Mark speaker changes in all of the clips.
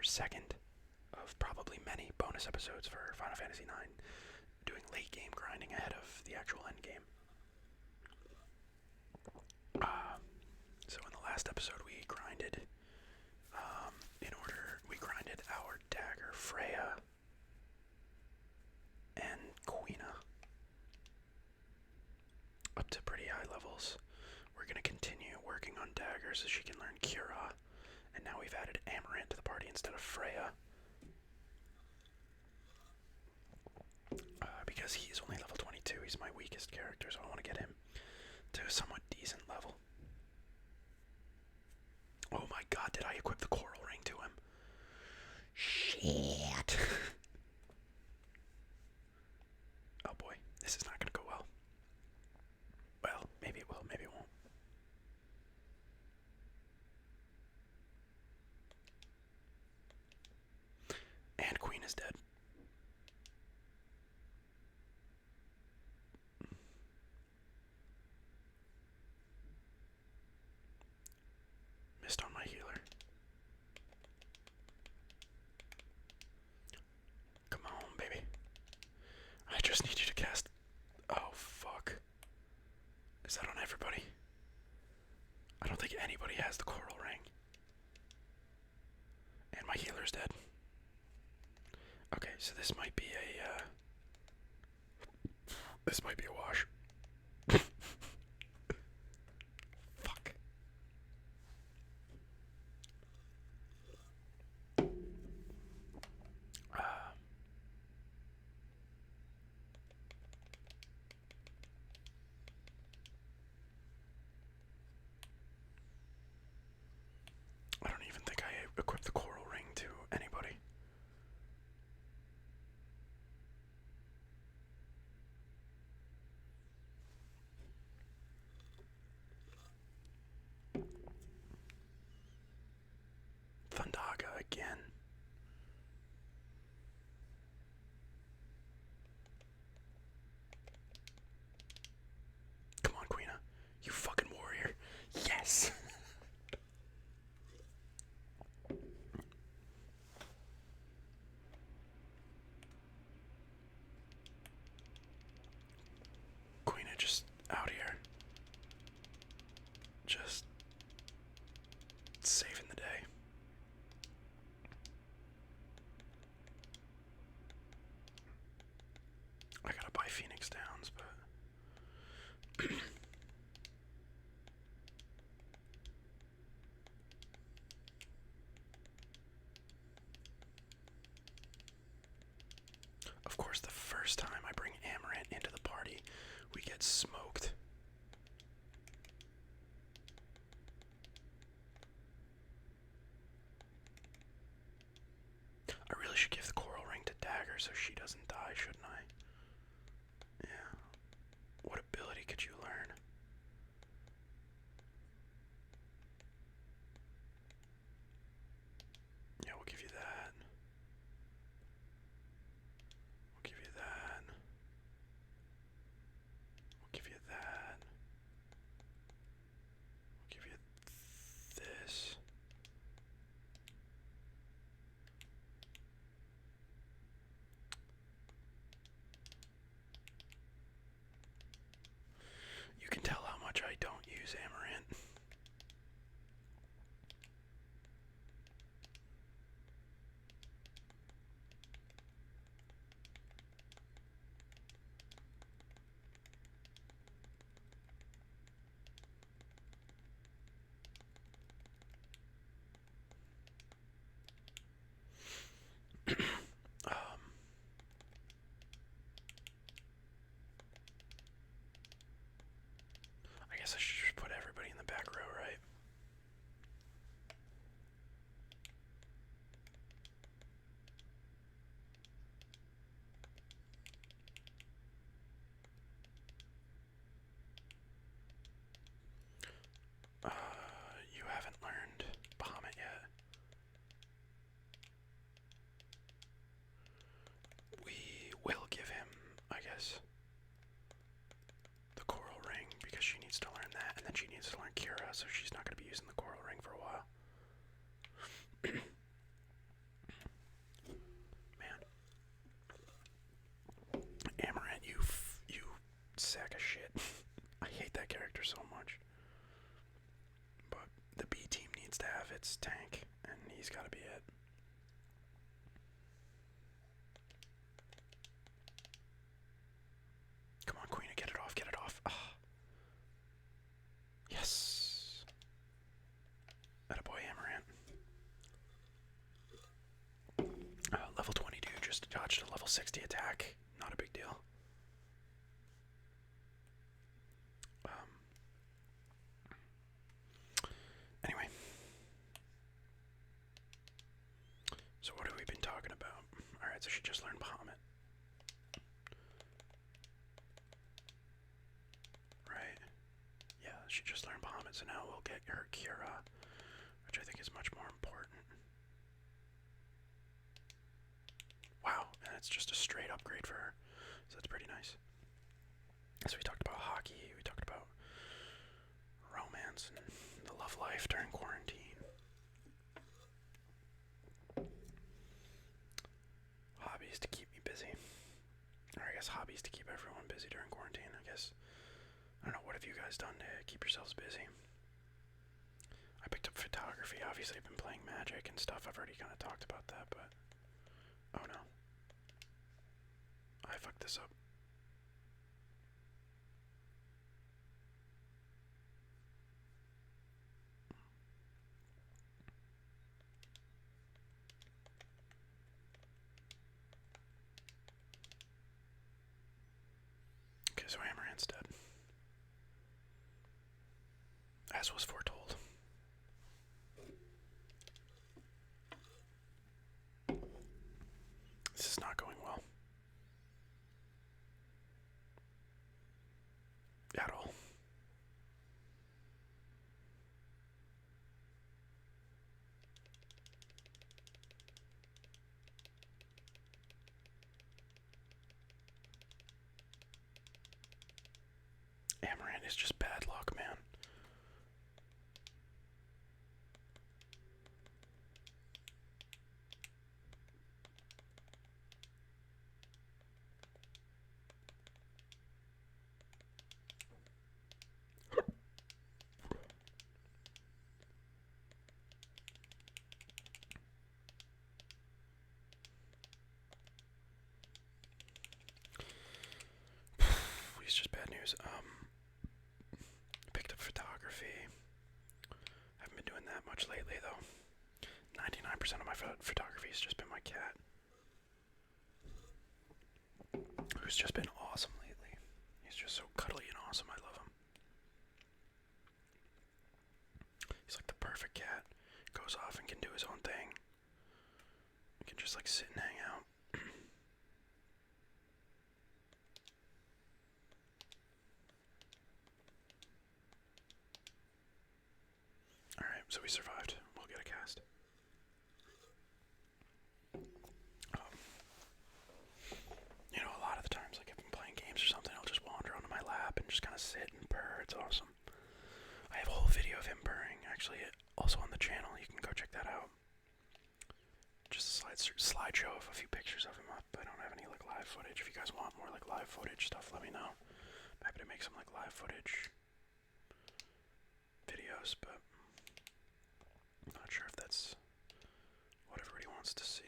Speaker 1: second of probably many bonus episodes for Final Fantasy IX, doing late game grinding ahead of the actual end game. So in the last episode we grinded, we grinded our dagger Freya and Quina up to pretty high levels. We're going to continue working on daggers so she can learn Cura, and now we've added Amarant to the party instead of Freya. Because he's only level 22, he's my weakest character, so I want to get him to a somewhat decent level. Oh my god, did I equip the coral ring to him? Shit. Oh boy, this is not gonna go well. Well, maybe it will, maybe it won't. And Queen is dead. Missed on my healer. Come on, baby. I just need you to cast. Oh, fuck. Is that on everybody? I don't think anybody has the coral ring. And my healer's dead. Okay, so this might be a, this might be a wash. Fuck. I don't even think I equipped the coral ring to anybody. Thundaga again. Come on, Quina. You fucking warrior. Yes! Quina just out here. Just saving the day. I gotta buy Phoenix Downs, but of course, the first time I bring Amarant into the party, we get smoked. I really should give the coral ring to Dagger so she doesn't die, shouldn't I? Yeah. What ability could you learn? it's tank, and he's got to be it. Come on, Queen, get it off, get it off. Ah. Yes. Attaboy, Amaranth. Level 22 just dodged a level 60 attack. Not a big deal. Anyway. So what have we been talking about? Alright, so she just learned Bahamut. Right? Yeah, she just learned Bahamut, so now we'll get her Kira, which I think is much more important. Wow, and it's just a straight upgrade for her, so that's pretty nice. So we talked about hockey, we talked about romance and the love life during quarantine. Hobbies to keep me busy. Or I guess hobbies to keep everyone busy during quarantine, I guess. I don't know, what have you guys done to keep yourselves busy? I picked up photography. Obviously I've been playing Magic and stuff. I've already kind of talked about that, but... Oh no. I fucked this up. Okay, so Amaranth's dead. As was foretold. This is not going well. At all. Amaranth is just bad luck, man. It's just bad news. Picked up photography. Haven't been doing that much lately, though. 99% of my photography has just been my cat, who's just been awesome lately. He's just so cuddly and awesome. I love him. He's like the perfect cat. Goes off and can do his own thing. He can just like sit and hang out. Alright, so we survived. We'll get a cast. You know, a lot of the times, like if I'm playing games or something, I'll just wander onto my lap and just kind of sit and purr. It's awesome. I have a whole video of him purring, actually, also on the channel. You can go check that out. Just a slideshow of a few pictures of him up. I don't have any like live footage. If you guys want more like live footage stuff, let me know. I'm happy to make some like live footage videos, but I'm not sure if that's what everybody wants to see.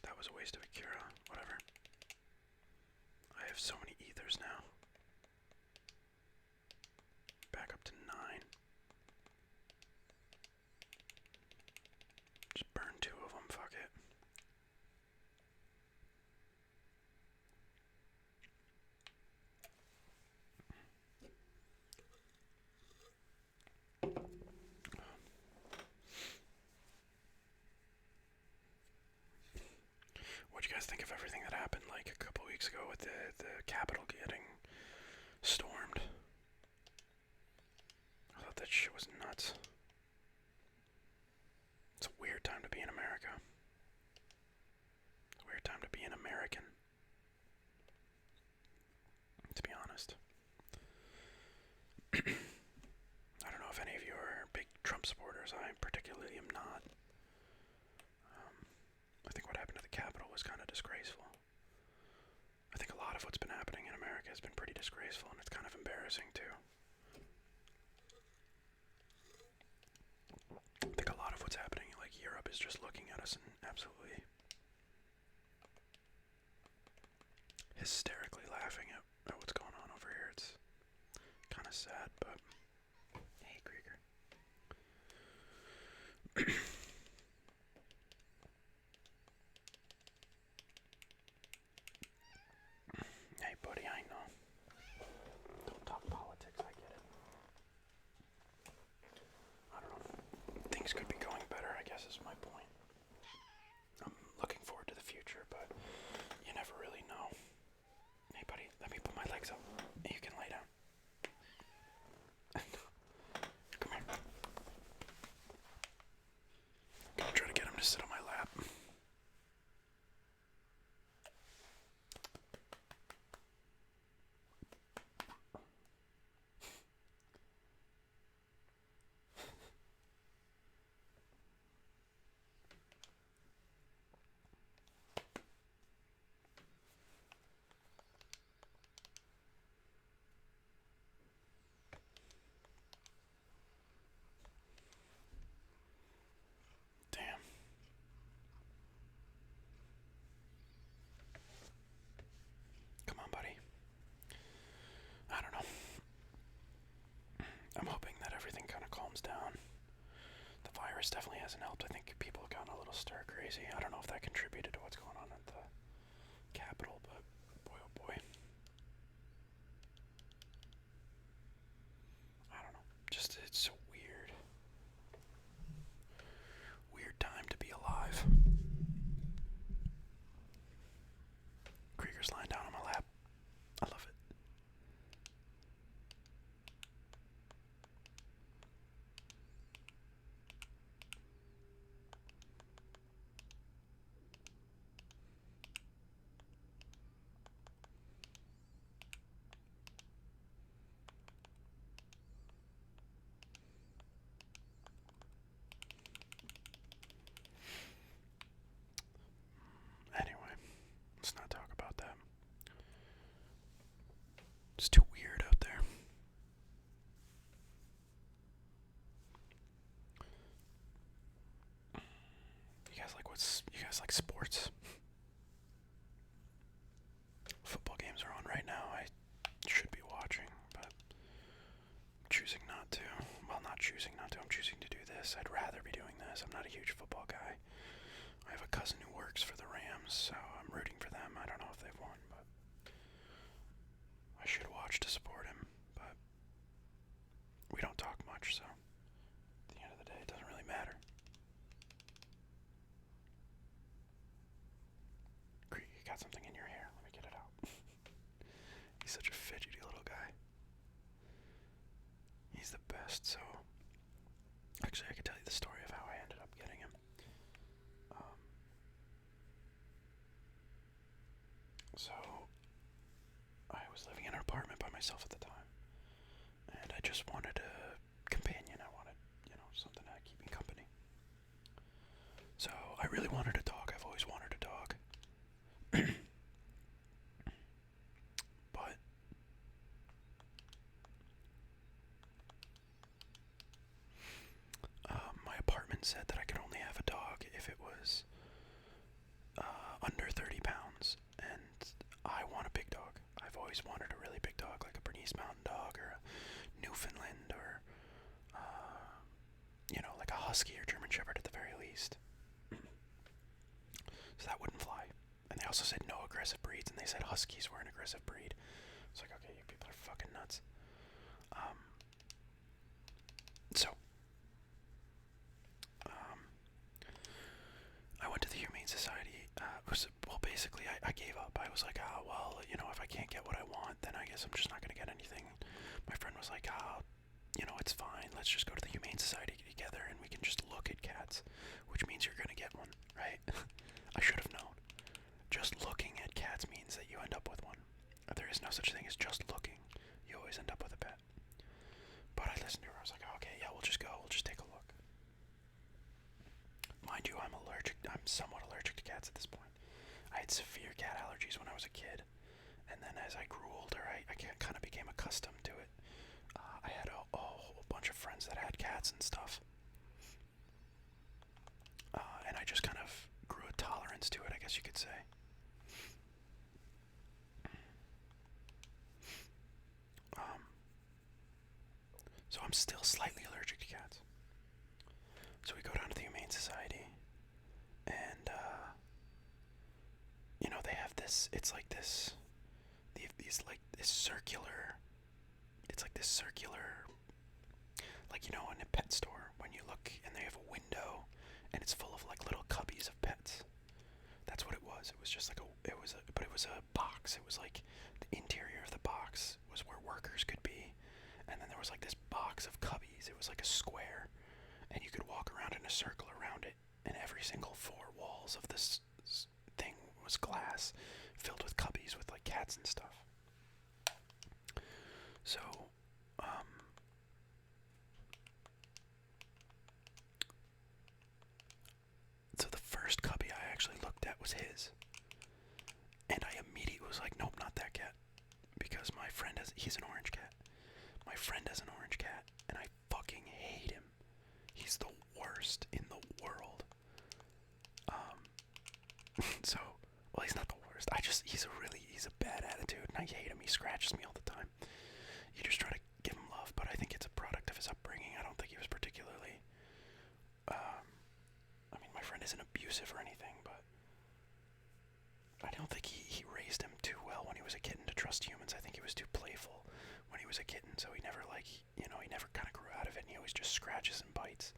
Speaker 1: That was a waste of a Kira. Whatever. I have so many ethers now. Back up to 9. Just burn 2 of them. Fuck it. What'd you guys think of everything that happened like a couple weeks ago with the Capitol getting stormed? I thought that shit was nuts. It's a weird time to be in America. It's a weird time to be an American, to be honest. I don't know if any of you are big Trump supporters. I particularly am not. I think what happened to the Capitol was kind of disgraceful. I think a lot of what's been happening in America has been pretty disgraceful, and it's kind of embarrassing too. is just looking at us and absolutely hysterically laughing at what's going on over here. It's kind of sad, but hey, Krieger. Hey, buddy, I know. Don't talk politics, I get it. I don't know. Things could be going better, I guess is my point. I'm looking forward to the future, but you never really know. Hey, buddy, let me put my legs up. You can lay down. Come here. I'm gonna try to get him to sit on my lap. Damn. Come on, buddy. I don't know. I'm hoping that everything kind of calms down. The virus definitely hasn't helped. I think people have gotten a little stir crazy. I don't know if that contributed to what's going on at the Capitol, but boy oh boy. I don't know. Just, it's so weird. Weird time to be alive. Krieger's lying down on my lap. I love it. Anyway, let's not talk about that. It's too weird out there. You guys like sports? Football games are on right now. I should be watching, but I'm choosing not to. Well, not choosing not to. I'm choosing to do this. I'd rather be doing this. I'm not a huge football guy. I have a cousin who works for the Rams, so I'm rooting for them. I don't know if they've won, but I should watch to support him, but we don't talk much, so at the end of the day, it doesn't really matter. You got something in your hair. Let me get it out. He's such a fidgety little guy. He's the best, so actually I could tell you the story of how I ended up getting him. So I was living in an apartment by myself at the time, and I just wanted a companion. I wanted, something to keep me company. So I really wanted a dog. I've always wanted a dog. But my apartment said that I could only have a dog if it was under 30 pounds, and I want a big dog. I've always wanted a really big dog, like a Bernese Mountain Dog or a Newfoundland or, like a Husky or German Shepherd at the very least. So that wouldn't fly. And they also said no aggressive breeds, and they said Huskies were an aggressive breed. It's like, okay, you people are fucking nuts. I went to the Humane Society. Basically, I gave up. I was like, if I can't get what I want, then I guess I'm just not going to get anything. My friend was like, it's fine. Let's just go to the Humane Society together, and we can just look at cats, which means you're going to get one, right? I should have known. Just looking at cats means that you end up with one. There is no such thing as just looking. You always end up with a pet. But I listened to her. I was like, okay, yeah, we'll just go. We'll just take a look. Mind you, I'm somewhat allergic to cats at this point. I had severe cat allergies when I was a kid, and then as I grew older, I kind of became accustomed to it. I had a whole bunch of friends that had cats and stuff, sides to it, I guess you could say. Um, so I'm still slightly allergic to cats. So we go down to the Humane Society, and they have this. It's like this. These like this circular. It's like this circular. Like in a pet store when you look and they have a window, and it's full of like little cubbies of pets. That's what it was. It was just like but it was a box. It was like the interior of the box was where workers could be, and then there was like this box of cubbies. It was like a square, and you could walk around in a circle around it, and every single four walls of this thing was glass, filled with cubbies with like cats and stuff. So, so the first cubby I actually looked at was his, and I immediately was like, nope, not that cat, because he's an orange cat. My friend has an orange cat, and I fucking hate him. He's the worst in the world. So, well, he's not the worst. He's a bad attitude, and I hate him. He scratches me all the time. You just try to give him love, but I think it's a product of his upbringing. I don't think he was particularly, my friend isn't abusive or anything, but I don't think he raised him too well when he was a kitten to trust humans. I think he was too playful when he was a kitten, so he never he never kind of grew out of it, and he always just scratches and bites.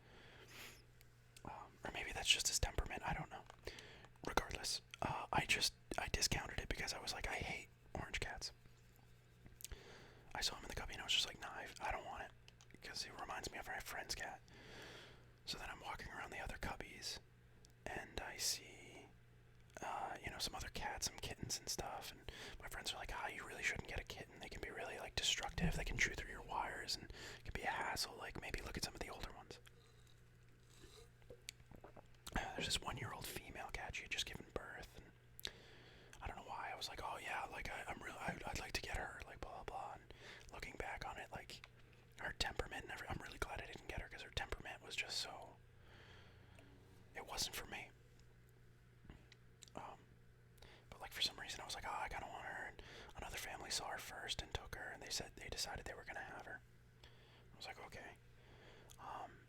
Speaker 1: Or maybe that's just his temperament, I don't know. Regardless, I discounted it because I was like, I hate orange cats. I saw him in the cubby and I was just like, nah, I don't want it, because it reminds me of my friend's cat. So then I'm walking around the other cubbies, and I see, some other cats, some kittens and stuff, and my friends are like, you really shouldn't get a kitten. They can be really, like, destructive. They can chew through your wires, and it can be a hassle. Like, maybe look at some of the older ones. There's this 1-year-old female cat. She had just given birth, and I don't know why. I was like, oh yeah, like, I'd like to get her, like, blah, blah, blah. And looking back on it, like, her temperament and I'm really glad I didn't get her, because her temperament was just so, it wasn't for me. But like for some reason I was like, I kinda want her, and another family saw her first and took her, and they decided they were gonna have her. I was like, okay.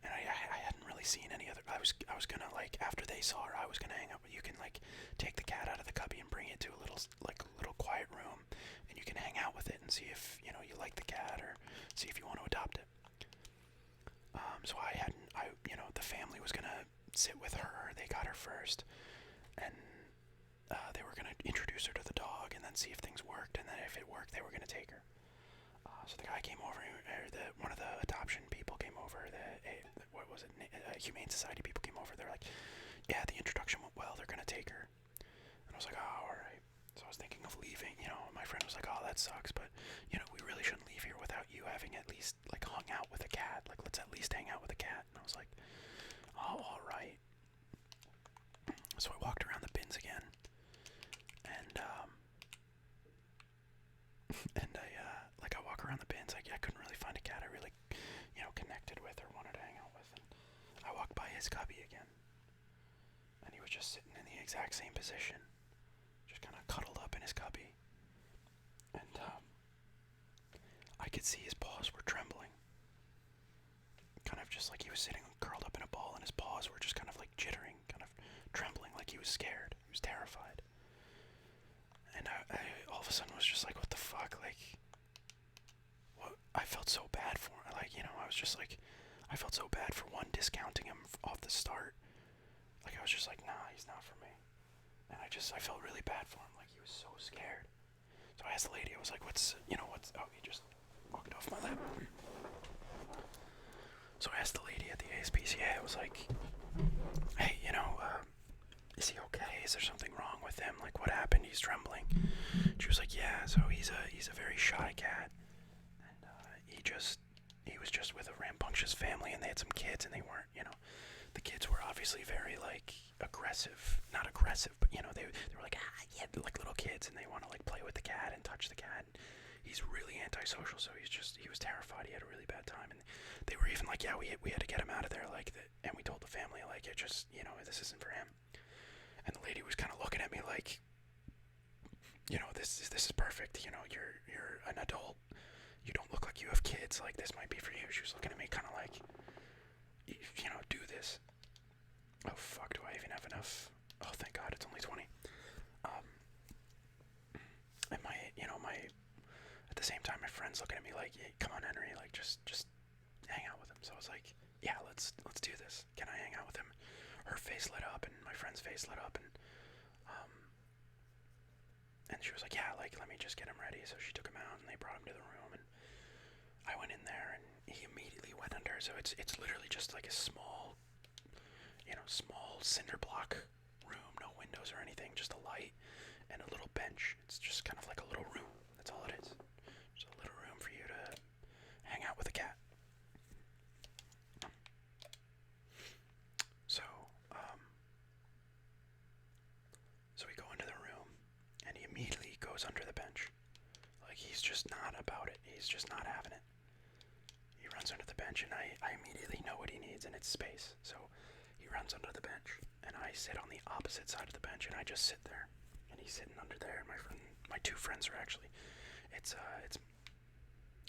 Speaker 1: And I hadn't really seen any other, I was gonna, like, after they saw her, I was gonna hang out, you can, like, take the cat out of the cubby and bring it to a little quiet room, and you can hang out with it and see if, you like the cat, or see if you want to adopt it. So the family was gonna sit with her, they got her first, and they were gonna introduce her to the dog, and then see if things worked, and then if it worked, they were gonna take her. So the guy came over, one of the adoption people came over, Humane Society people came over, they're like, yeah, the introduction went well, they're gonna take her. And I was like, oh, alright. So I was thinking of leaving, my friend was like, oh, that sucks, but, we really shouldn't leave here without you having at least, like, hung out with a cat. Like, let's at least hang out with a cat. And I was like, oh, alright. So I walked around the bins again, and, I walk around the bins, I couldn't really find a cat I really, connected with or wanted to hang out with, and I walked by his cubby again, and he was just sitting in the exact same position, just kind of cuddled up in his cubby, and, I could see his paws were trembling, kind of just like he was sitting curled up in a ball, and his paws were just kind of like jittering, kind of trembling, like he was scared, he was terrified. And I all of a sudden was just like, what the fuck, like, what? I felt so bad for him, like, I was just like, I felt so bad for one, discounting him off the start, like, I was just like, nah, he's not for me, and I felt really bad for him, like, he was so scared. So I asked the lady, I was like, oh, he just walked off my lap. So I asked the lady at the ASPCA, I was like, hey, is he okay? Is there something wrong with him? Like, what happened? He's trembling. She was like, yeah, so he's a very shy cat, and he was just with a rambunctious family, and they had some kids, and they weren't, the kids were obviously very, like, aggressive, not aggressive, but, they were like, yeah, like little kids, and they want to, like, play with the cat and touch the cat. He's really antisocial, so he was terrified. He had a really bad time, and they were even like, yeah, we had to get him out of there, like, and we told the family, like, it just, this isn't for him. And the lady was kind of looking at me like, this is perfect. You're an adult. You don't look like you have kids. Like, this might be for you. She was looking at me kind of like, do this. Oh fuck, do I even have enough? Oh, thank God, it's only 20. And at the same time, my friend's looking at me like, hey, come on, Henry, like, just hang out with him. So I was like, yeah, let's do this. Can I hang out with him? Her face lit up, and my friend's face lit up, and she was like, yeah, like, let me just get him ready. So she took him out, and they brought him to the room, and I went in there, and he immediately went under. So it's literally just like a small cinder block room, no windows or anything, just a light and a little bench. It's just kind of like a little room. That's all it is. Just a little room for you to hang out with a cat. So, so we go into the room, and he immediately goes under the bench. Like, he's just not about it. He's just not having it. He runs under the bench, and I immediately know what he needs, and it's space. So he runs under the bench, and I sit on the opposite side of the bench, and I just sit there. And he's sitting under there, and my two friends are actually, it's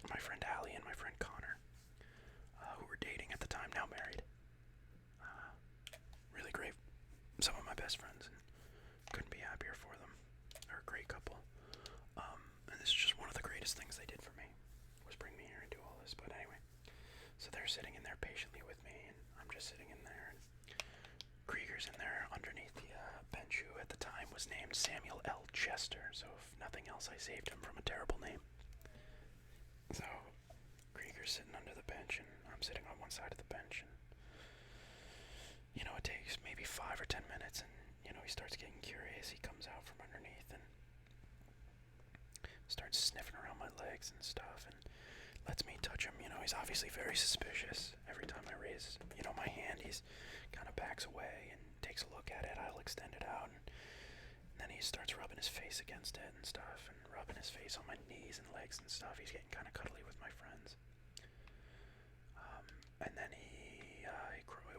Speaker 1: my friend Allie and my friend Connor, who were dating at the time, now married. Really great, some of my best friends, and couldn't be happier for them. They're a great couple. And this is just one of the greatest things they did for me, was bring me here and do all this. But anyway, so they're sitting in there patiently with me, and I'm just sitting in there, and Krieger's in there underneath the bench, who at the time was named Samuel L. Chester, so if nothing else, I saved him from a terrible name. So Krieger's sitting under the bench, and I'm sitting on one side of the bench, and it takes maybe 5 or 10 minutes, and he starts getting curious. He comes out from underneath and starts sniffing around my legs and stuff, and lets me touch him. He's obviously very suspicious. Every time I raise, my hand, he's kind of backs away and takes a look at it. I'll extend it out, and then he starts rubbing his face against it and stuff, and rubbing his face on my knees and legs and stuff. He's getting kind of cuddly with my friends. And then he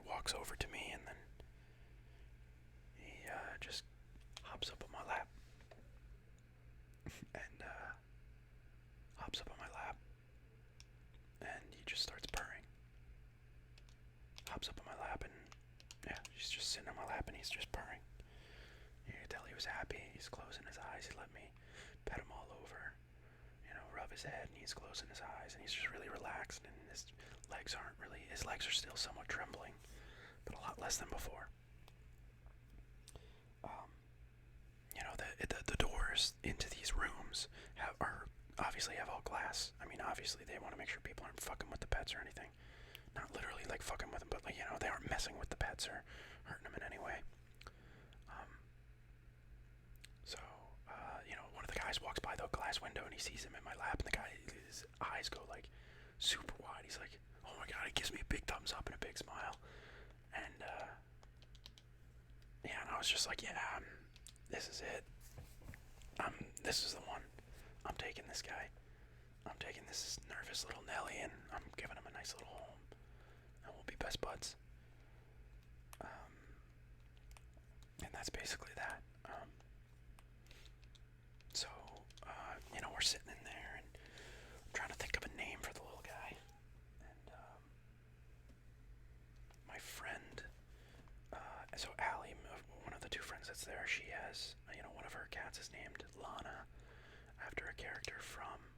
Speaker 1: walks over to me, and then he just hops up on my lap. And hops up on my lap, and he just starts purring. Hops up on my lap, and yeah, he's just sitting on my lap, and he's just purring. You can tell he was happy. He's closing his eyes. He let me pet him all over, rub his head, and he's closing his eyes, and he's just really relaxed, and his legs are still somewhat trembling, but a lot less than before. The doors into these rooms obviously have all glass. I mean, obviously they want to make sure people aren't fucking with the pets or anything. Not literally like fucking with them, but like, they aren't messing with the pets or hurting them in any way. So one of the guys walks by the glass window, and he sees him in my lap, and his eyes go like super wide. He's like, oh my God, he gives me a big thumbs up and a big smile. And and I was just like, yeah, this is it. This is the one. I'm taking this guy. I'm taking this nervous little Nelly, and I'm giving him a nice little home, and we'll be best buds. And that's basically that. So we're sitting in there, and I'm trying to think of a name for the little guy. And my friend, so Allie, one of the two friends that's there, she has, one of her cats is named Lana, after a character from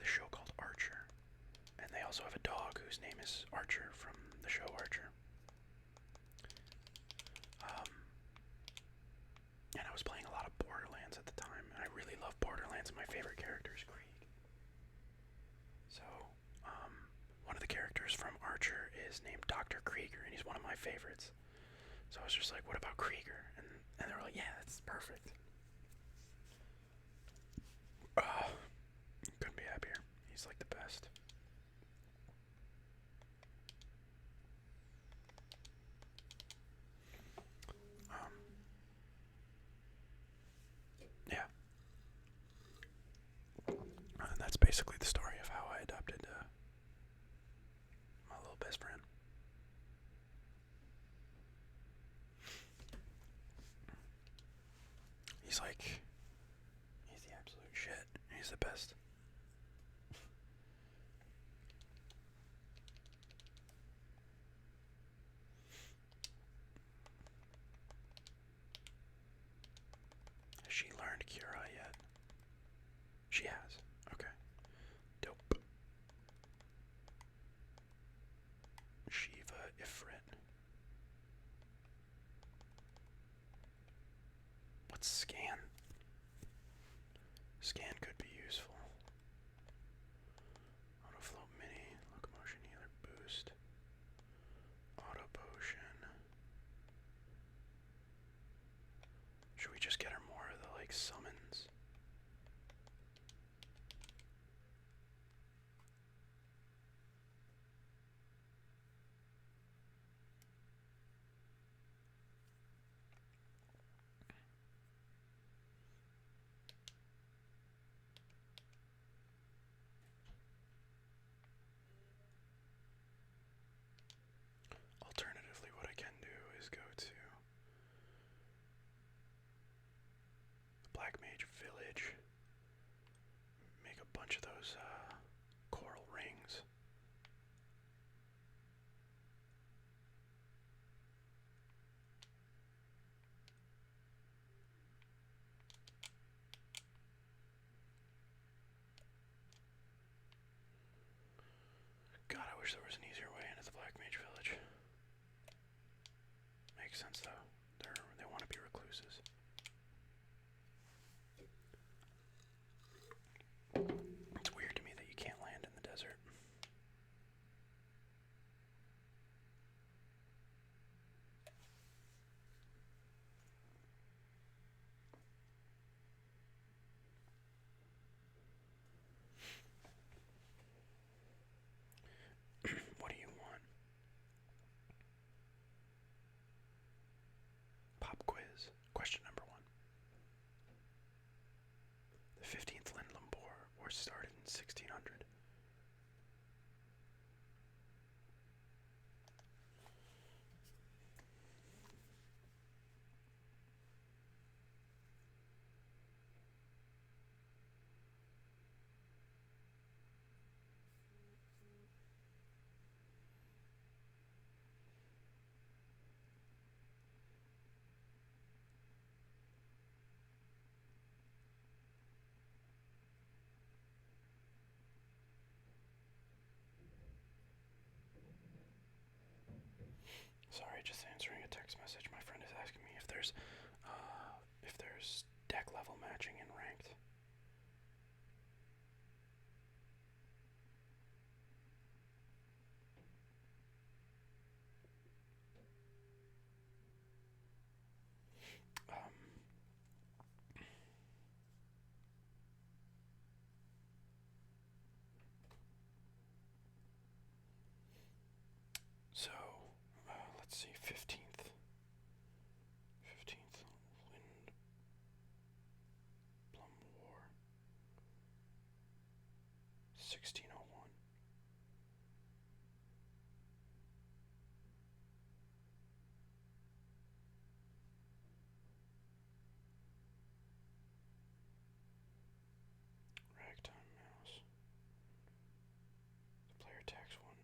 Speaker 1: the show called Archer. And they also have a dog whose name is Archer from the show Archer. And I was playing a lot of Borderlands at the time, and I really love Borderlands, and my favorite character is Krieg. So, one of the characters from Archer is named Dr. Krieger, and he's one of my favorites. So I was just like, what about Krieger? And they were like, yeah, that's perfect. Couldn't be happier. He's like the best. Yeah. And that's basically the story of how I adopted my little best friend. he's like, he's the absolute shit. He's the best. Has she learned Cura yet? She has. Okay. Dope. Shiva Ifrit. What's scan? Scan could be useful. Auto float mini, locomotion healer boost, auto potion. Should we just get her more of the like summons? Alternatively, what I can do is go to the Black Mage Village, make a bunch of those coral rings. God, I wish there was an easier way into the Black Mage Village. Makes sense though. They want to be recluses. It's weird to me that you can't land in the desert. What do you want? Pop quiz. Question number 1. The 15th Lindblum War started in 1600. Sorry, just answering a text message. My friend is asking me if there's deck level matching in ranked. So, let's see, 15th Lindblum War, 1601. Ragtime mouse. The player attacks one.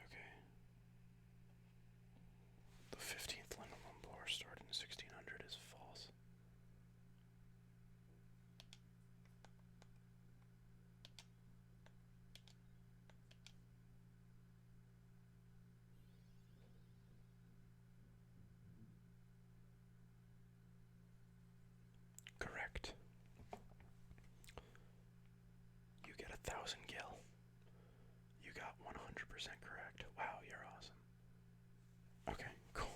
Speaker 1: Okay. The 15th Lindblum War started in 1600 is false. Correct. You get 1,000 gil. You got 100% correct. Wow, you're awesome. Okay, cool.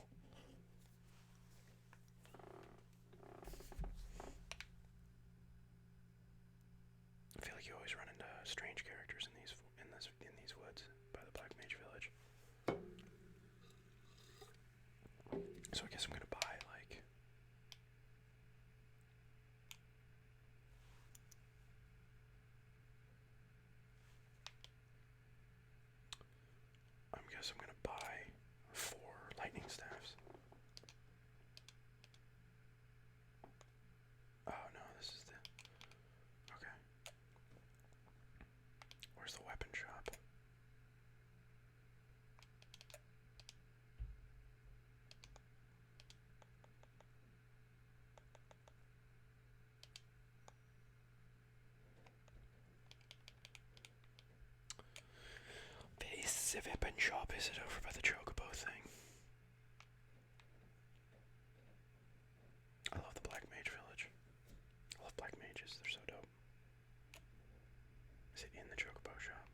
Speaker 1: so I'm gonna buy 4 lightning staffs. Oh no, this is the. Okay. Where's the weapon shop? The weapon shop, is it over by the Chocobo thing? I love the Black Mage Village. I love black mages, they're so dope. Is it in the Chocobo shop?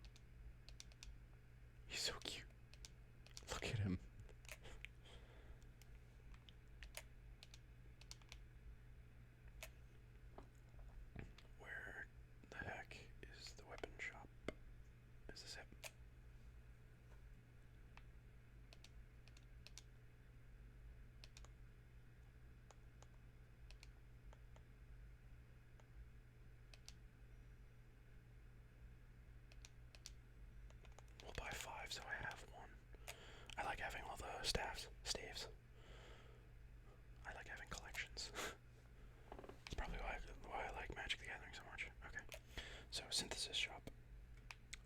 Speaker 1: He's so cute. Look at him. Where the heck is the weapon shop? Is this it? We'll buy 5 so I have 1. I like having all the staves. I like having collections. That's probably why I like Magic the Gathering so much. Okay. So, synthesis shop.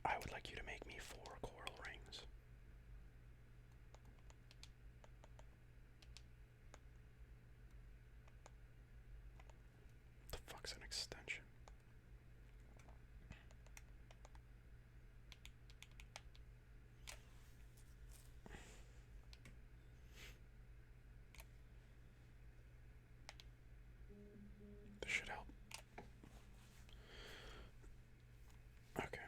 Speaker 1: I would like you to make me 4 coral rings. The fuck's an extension? This should help. Okay.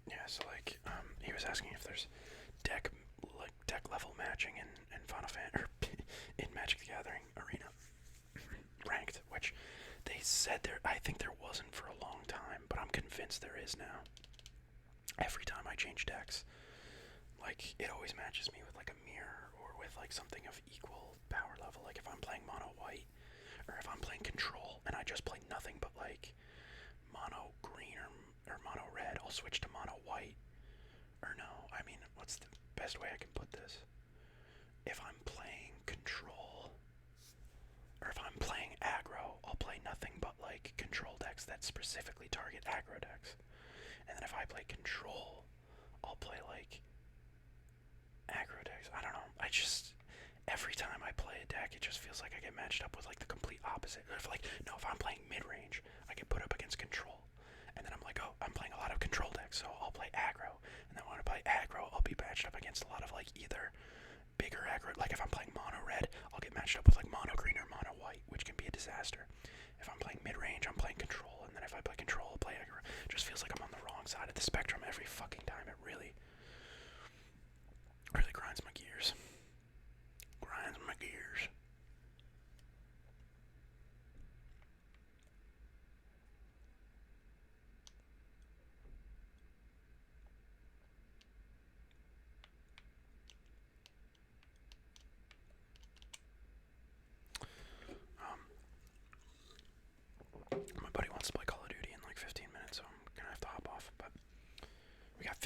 Speaker 1: Yeah, so like, he was asking if there's deck level matching in Final Fantasy or in Magic the Gathering Arena ranked, which they said there. I think there wasn't for a long time, but I'm convinced there is now. Every time I change decks, like it always matches me with like a mirror or with like something of equal power level. Like if I'm playing mono white or if I'm playing control and I just play nothing but like mono green or mono red, I'll switch to mono white. Or no, I mean, what's the best way I can put this? If I'm playing control, or if I'm playing aggro, I'll play nothing but like control decks that specifically target aggro decks. And then if I play control, I'll play like aggro decks. I don't know. Every time I play a deck, it just feels like I get matched up with like the complete opposite. If I'm playing mid range, I get put up against control. And then I'm like, oh, I'm playing a lot of control decks, so I'll play aggro. And then when I play aggro, I'll be matched up against a lot of like either bigger aggro. Like if I'm playing mono red, I'll get matched up with like mono green or mono white, which can be a disaster. If I'm playing mid range, I'm playing control, and then if I play control, I'll play aggro. It just feels like I'm on the wrong side of the spectrum every fucking time. It really grinds my gears. Grinds my gears. My buddy wants to play Call of Duty in like 15 minutes, so I'm gonna have to hop off. But we got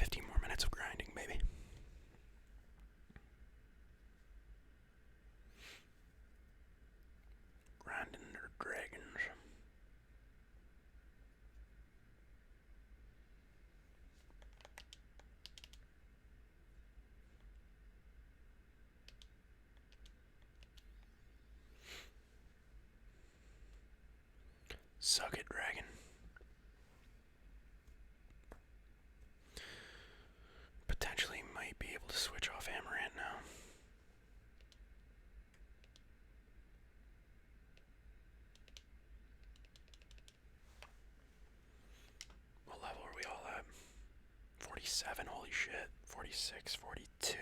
Speaker 1: 47, holy shit. 46, 42.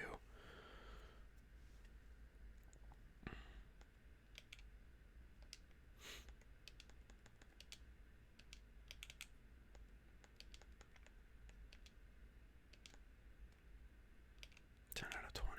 Speaker 1: Ten out of 20.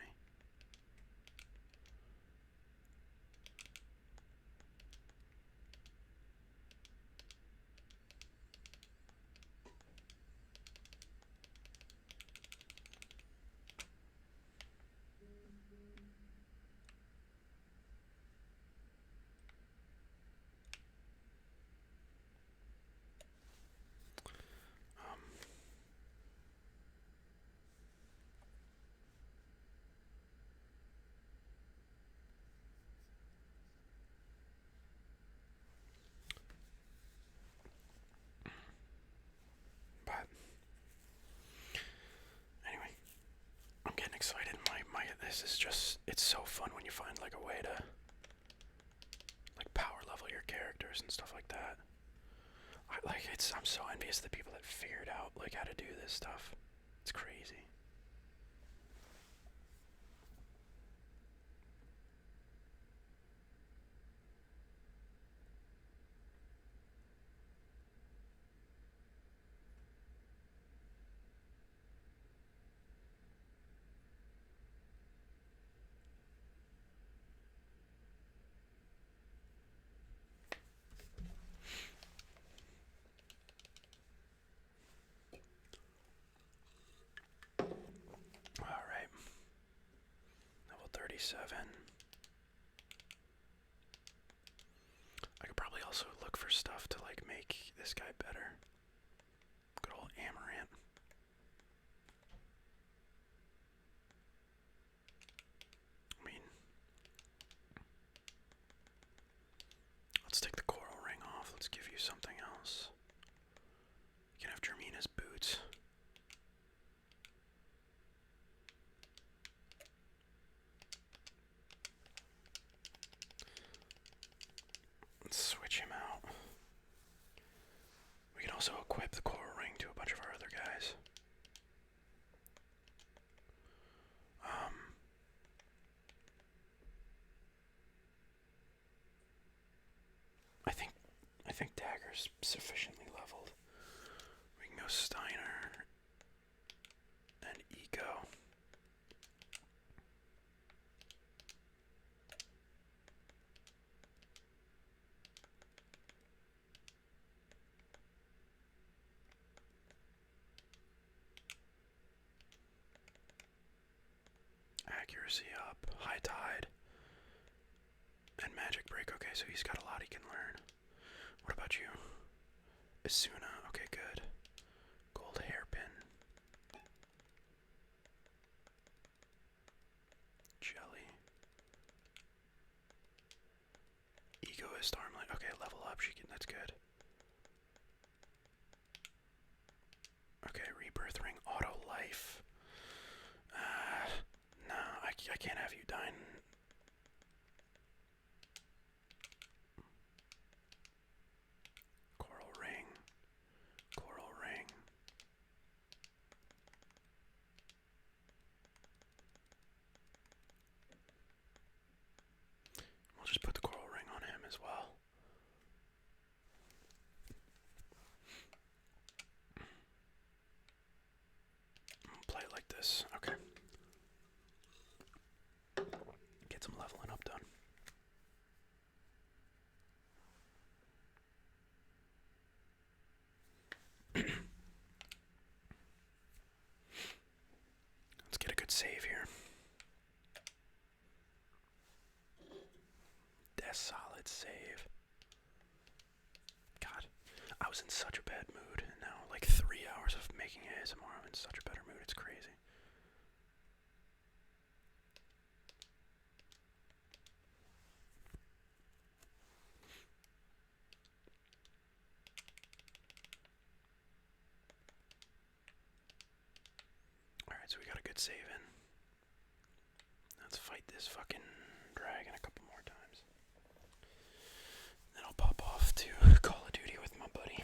Speaker 1: But anyway, I'm getting excited. This is just, it's so fun when you find like a way to like power level your characters and stuff like that. I'm so envious of the people that figured out like how to do this stuff. It's crazy. Alright. Level 37. I could probably also look for stuff to like make this guy better. Good old Amaranth. I mean, let's take the coral ring off. Let's give you something else. You can have Jermina's boots. Let's switch him out. We can also equip the coral ring to a bunch of our other guys. I think Dagger's sufficiently leveled. We can go Steiner and Eco. Accuracy up, High Tide, and Magic Break. Okay, so he's got a lot he can learn. What about you? Isuna, okay, good. Gold Hairpin. Jelly. Egoist Armlet. Okay, level up, that's good. Okay, Rebirth Ring, Auto Life. No, I can't have you dying. Coral Ring. Coral Ring. We'll just put the coral ring on him as well. Play it like this. Okay. Get some leveling up done. Let's get a good save here. That's solid save. God, I was in such a bad mood, and now, like 3 hours of making ASMR, I'm in such a better mood. It's crazy. Alright, so we got a good save in. Let's fight this fucking dragon a couple more times. Then I'll pop off to Call of Duty with my buddy.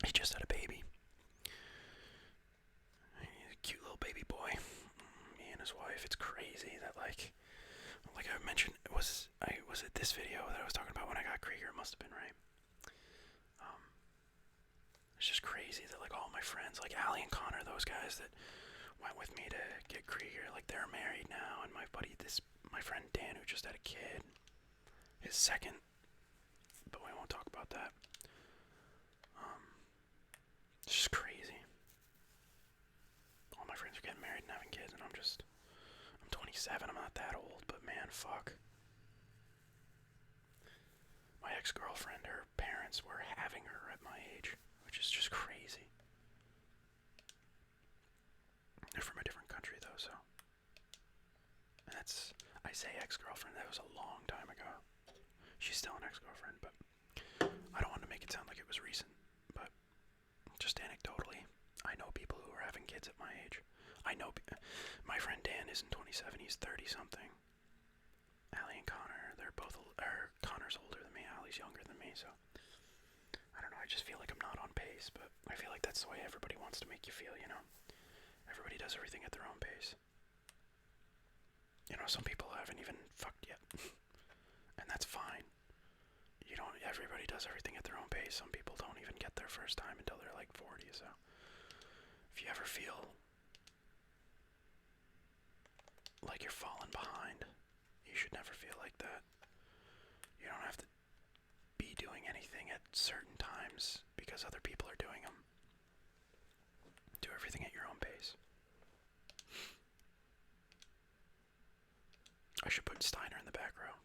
Speaker 1: He just had a baby. baby boy, me and his wife. It's crazy that like I mentioned, was it this video that I was talking about when I got Krieger? It must have been, right? Um, it's just crazy that like all my friends, like Allie and Connor, those guys that went with me to get Krieger, like they're married now, and my friend Dan, who just had a kid, his second, but we won't talk about that. It's just crazy. All my friends are getting married and having kids, and I'm 27, I'm not that old, but man, fuck. My ex-girlfriend, her parents were having her at my age, which is just crazy. They're from a different country, though, so. And I say ex-girlfriend, that was a long time ago. She's still an ex-girlfriend, but I don't want to make it sound like it was recent, but just anecdotally, I know people who are having kids at my age. I know my friend Dan isn't 27, he's 30-something. Allie and Connor, Connor's older than me, Allie's younger than me, so I don't know, I just feel like I'm not on pace, but I feel like that's the way everybody wants to make you feel, you know? Everybody does everything at their own pace. You know, some people haven't even fucked yet, and that's fine. Everybody does everything at their own pace. Some people don't even get their first time until they're like 40, so if you ever feel like you're falling behind, you should never feel like that. You don't have to be doing anything at certain times because other people are doing them. Do everything at your own pace. I should put Steiner in the back row.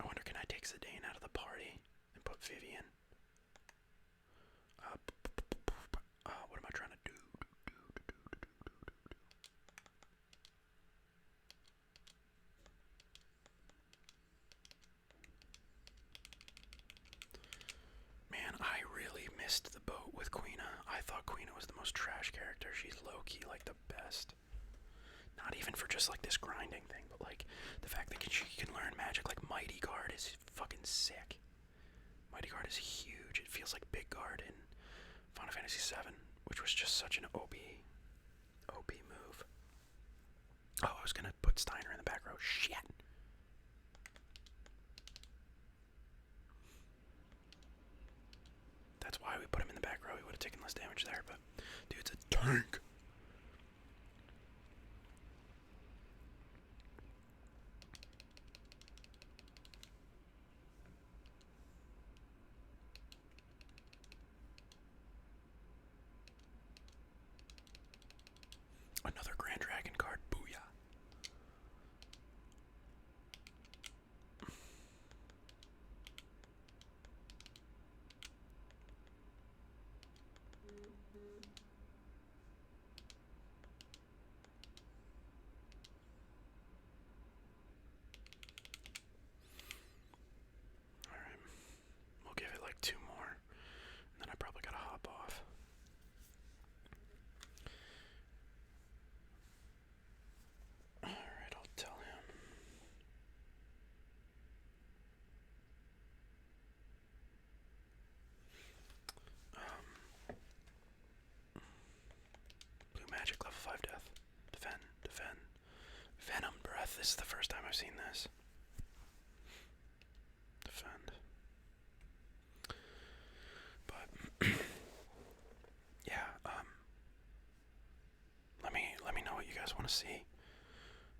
Speaker 1: I wonder, can I take Zidane out of the party and put Vivian? What am I trying to do? Man, I really missed the boat with Quina. I thought Quina was the most trash character. She's low-key like the best. Not even for just like this grinding thing, but like the fact that she can learn magic. Like Mighty Guard is fucking sick. Mighty Guard is huge. It feels like Big Guard in Final Fantasy VII, which was just such an OP move. Oh, I was gonna put Steiner in the back row. Shit. That's why we put him in the back row. He would have taken less damage there, but dude's a tank. Another Grand Dragon card. Booyah. Alright. We'll give it like 2 more. And then I probably gotta hop off. Alright, I'll tell him. Blue Magic, level 5 death. Defend. Venom Breath. This is the first time I've seen this. Defend. But yeah, let me know what you guys want to see.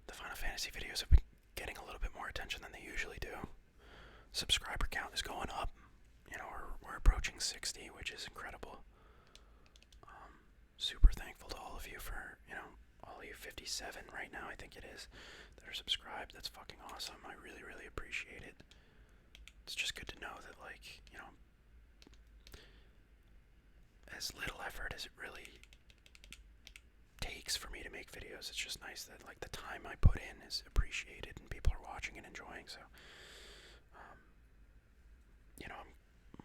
Speaker 1: The Final Fantasy videos have been getting a little bit more attention than they usually do. Subscriber count is going up. You know, we're approaching 60, which is incredible. Super thankful to all of you for, you know, all of you 57 right now, I think it is, that are subscribed. That's fucking awesome. I really, really appreciate it. It's just good to know that, like, you know, as little effort as it really takes for me to make videos, it's just nice that, like, the time I put in is appreciated and people are watching and enjoying, so, you know,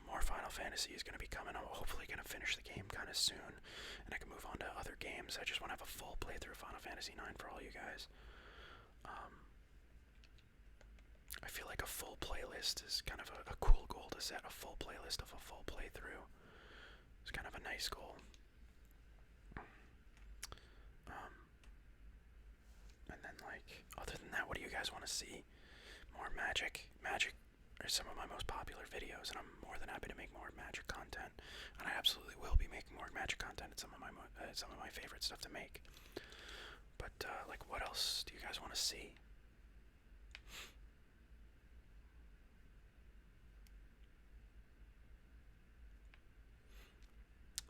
Speaker 1: more Final Fantasy is going to be coming. I'm hopefully going to finish the game kind of soon, and I can move on to other games. I just want to have a full playthrough of Final Fantasy IX for all you guys. I feel like a full playlist is kind of a cool goal to set, a full playlist of a full playthrough. It's kind of a nice guys want to see more magic. Magic are some of my most popular videos, and I'm more than happy to make more magic content. And I absolutely will be making more magic content. It's some of my favorite stuff to make. But like, what else do you guys want to see?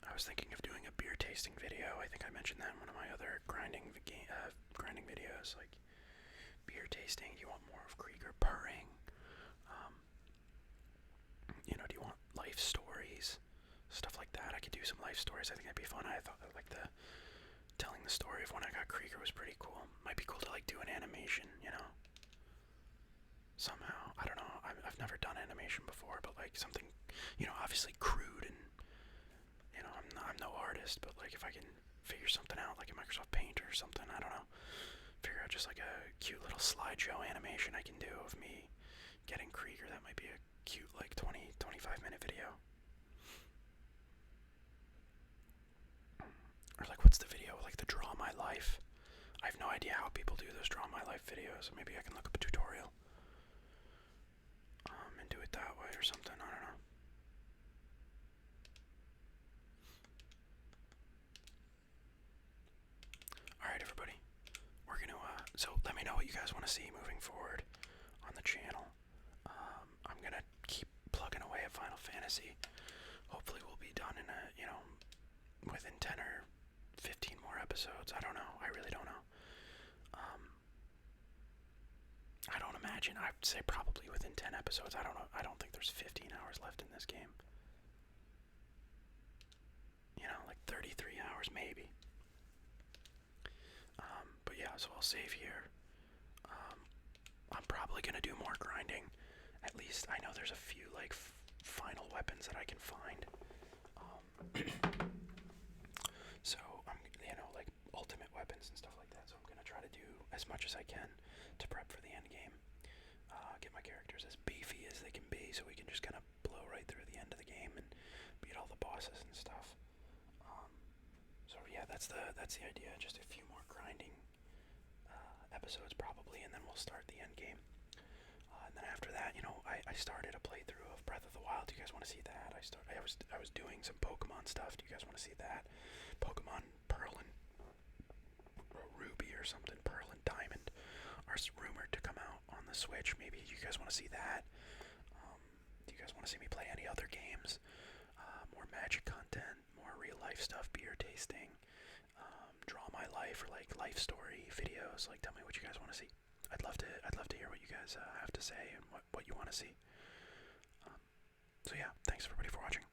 Speaker 1: I was thinking of doing a beer tasting video. I think I mentioned that in one of my other grinding videos. Like, beer tasting. Do you want more of Krieger purring? Do you want life stories? Stuff like that. I could do some life stories. I think that'd be fun. I thought like telling the story of when I got Krieger was pretty cool. Might be cool to like do an animation, somehow. I don't know. I've never done animation before, but like something, obviously crude, and I'm no artist, but like if I can figure something out, like in Microsoft Paint or something, I don't know. Figure out just like a cute little slideshow animation I can do of me getting Krieger. That might be a cute like 20-25 minute video. Or like, what's the video? Like the Draw My Life. I have no idea how people do those Draw My Life videos. Maybe I can look up a tutorial. And do it that way or something. I don't know. Alright, everybody. We're gonna, so let me know what you guys want to see moving forward on the channel. I'm gonna keep plugging away at Final Fantasy. Hopefully we'll be done in within 10 or 15 more episodes. I don't know. I really don't know. I don't imagine. I'd say probably within 10 episodes. I don't know. I don't think there's 15 hours left in this game. Like 33 hours maybe. But yeah, so I'll save here. I'm probably gonna do more grinding. At least I know there's a few like final weapons that I can find. So I'm, like ultimate weapons and stuff like that. So I'm gonna try to do as much as I can to prep for the end game. Get my characters as beefy as they can be, so we can just kind of blow right through the end of the game and beat all the bosses and stuff. So yeah, that's the idea. Just a few more grinding episodes probably, and then we'll start the end game. And then after that, I started a playthrough of Breath of the Wild. Do you guys want to see that? I was doing some Pokemon stuff. Do you guys want to see that? Pokemon Pearl and Ruby or something. Pearl and Diamond are rumored to come out on the Switch. Maybe you guys want to see that. Do you guys want to see me play any other games? More magic content, more real life stuff, beer tasting, Draw My Life, or like life story videos. Like, tell me what you guys want to see. I'd love to hear what you guys have to say and what you want to see. So yeah, thanks everybody for watching.